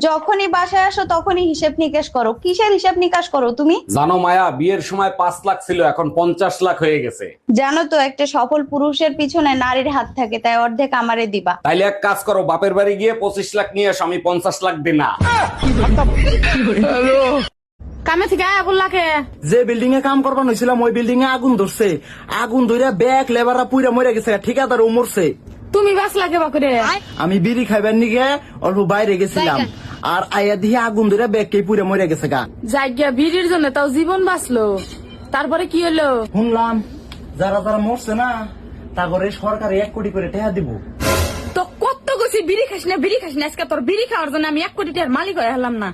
যখনই বাসায় আসো তখনই হিসেব নিকেশ করো। কিসের হিসেব নিকাশ করো তুমি? জানো মায়া, বিয়ের সময় 5 লাখ ছিল, এখন 50 লাখ হয়ে গেছে। জানো তো একটা সফল পুরুষের পিছনে নারীর হাত থাকে, তাই অর্ধেক আমারে দিবা। তাইলে এক কাজ করো, বাপের বাড়ি গিয়ে 25 লাখ নিয়ে আসো, আমি 50 লাখ দিই না। কামে থেকে আগুন লাগে। যে বিল্ডিং এ কাম করবার হয়েছিলাম ওই বিল্ডিং এ আগুন ধরছে। আগুন ধরে ব্যাগ লেবাররা পুইরা মরে গেছে, ঠিকাদার ও মরছে। তুমি বাস লাগে বাকুরে। আমি বিড়ি খাইবার নিগে অল্প বাইরে গেছিলাম, আর আয়া দিয়ে আগুন ধরে ব্যাগ কে পুইরা মরে গেছে গা। জায়গা ভিড়ির জন্য তাও জীবন বাঁচলো, তারপরে কি হলো? শুনলাম যারা যারা মরছে না তা করে সরকার 1 কোটি করে টাকা দিব। তো কত গেছি বিড়ি খাস না বিড়ি খাস না, আজকে তোর বিড়ি খাওয়ার জন্য আমি 1 কোটি টাকার মালিক হয়ে হলাম না।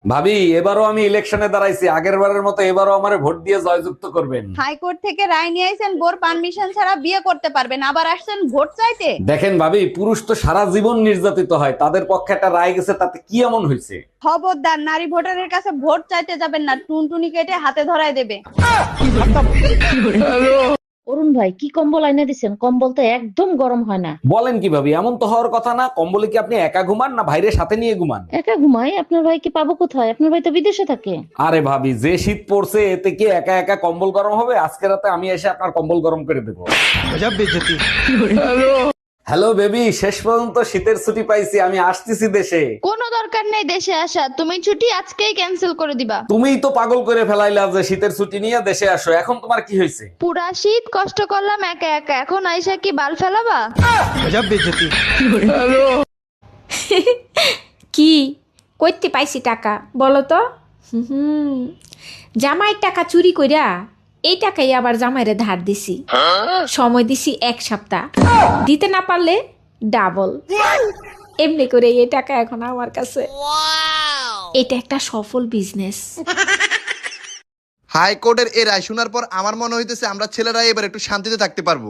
ভাবি, এবারও আমি ইলেকশনে দাঁড়াইছি, আগের বারের মতো এবারও আমারে ভোট দিয়ে জয়যুক্ত করবেন। হাইকোর্ট থেকে রায় নিয়ে আইছেন বোর পারমিশন ছাড়া বিয়ে করতে পারবেন, আবার আসছেন ভোট চাইতে। দেখেন ভাবি, পুরুষ তো সারা জীবন নির্যাতিত হয়, তাদের পক্ষে একটা রায় গেছে, তাতে কি এমন হয়েছে? খবরদার নারী ভোটারের কাছে ভোট চাইতে যাবেন না, টুনটুনি কেটে হাতে ধরায় দেবে। অরুণ ভাই, কি কম্বল আইনা দিছেন? কম্বল তো একদম গরম হয় না। বলেন কি ভাবি, এমন তো হওয়ার কথা না। কম্বলে কি আপনি একা ঘুমান না ভাইরে সাথে নিয়ে ঘুমান? একা ঘুমাই? আপনার ভাইকে পাবো কোথায়? আপনার ভাই তো বিদেশে থাকে। আরে ভাবি, যে শীত পড়ছে এতে কি একা একা কম্বল গরম হবে? আজকে রাতে আমি এসে আপনার কম্বল গরম করে দেবো। হ্যালো বেবি, শেষ পর্যন্ত শীতের ছুটি পাইছি, আমি আসতেছি দেশে। কোনো দরকার নেই দেশে আসা, তুমি ছুটি আজকেই ক্যান্সেল করে দিবা। তুমিই তো পাগল করে ফেলাইলা যে শীতের ছুটি নিয়ে দেশে আসো, এখন তোমার কি হয়েছে? পুরা শীত কষ্ট করলাম একা একা, এখন আইসা কি বাল ফেলাবা? কি কইতে পাইছি টাকা বলো তো? জামাইয়ের টাকা চুরি কইরা এই টাকাই আবার জামাইরে ধার দিছি, সময় দিছি 1 সপ্তাহ, দিতে না পারলে ডাবল। এমনি করে এই টাকা এখন আমার কাছে। এটা একটা সফল বিজনেস। হাইকোর্টের এই রায় শোনার পর আমার মনে হইতেছে আমরা ছেলেরা এবার একটু শান্তিতে থাকতে পারবো,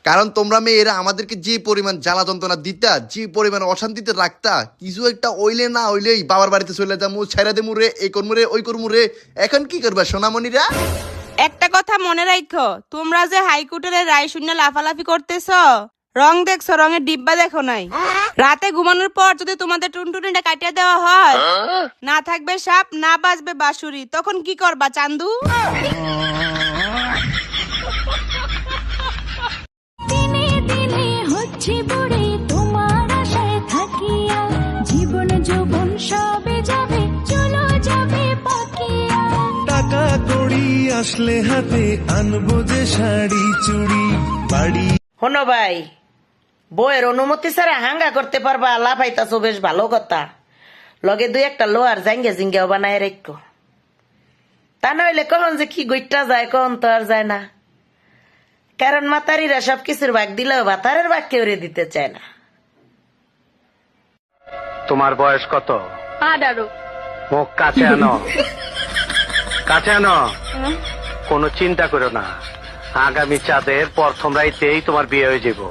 কারণ তোমরা মেয়েরা আমাদেরকে যে পরিমাণ জ্বালা যন্ত্রণা দিতা, যে পরিমাণ অশান্তিতে রাখতা, কিছু একটা ওইলে না ওইলেই বাবার বাড়িতে চলে যাবো, ছেড়ে দেবো রে, এই করবো রে, ওই করবো রে। এখন কি করবা সোনামণিরা? একটা কথা মনে রাখো, তোমরা যে হাইকোর্টের রায় শূন্য লাফালাফি করতেছ, রং দেখছো, রঙের ডিব্বা দেখো নাই। রাতে ঘুমানোর পর যদি তোমাদের টুনটুনিটা কাটিয়ে দেওয়া হয়, না থাকবে সাপ, না বাজবে বাঁশুরি, তখন কি করবা চান্দু? দিনে দিনে হচ্ছে বড়ে তোমার আশায় থাকিয়া, জীবন যৌবন সবে যাবে, চলো যাবে পাকিয়া। টাকা কড়ি আসলে হাতে আনবো যে শাড়ি চুড়ি বাড়ি। হনো ভাই, বইয়ের অনুমতি ছাড়া হাঙ্গা করতে পারবা, লাফাইতাছো, বেশ ভালো কথা। লগে 2-1টা লোহার জাঙ্গে জিঙ্গেও বানায় রেখো, তা নইলে কখন যে কি গইটা যায় কখন তো আর যায় না। কারণ মাতারিরা সবকিছুর ভাগ দিলেও ভাতারের ভাগ কেউ দিতে চায় না। তোমার বয়স কত? 18। মুখ কাছে আনো, কাছে আনো। কোনো চিন্তা করো না, আগামী চাঁদের প্রথম রাইতেই তোমার বিয়ে হয়ে যাবো।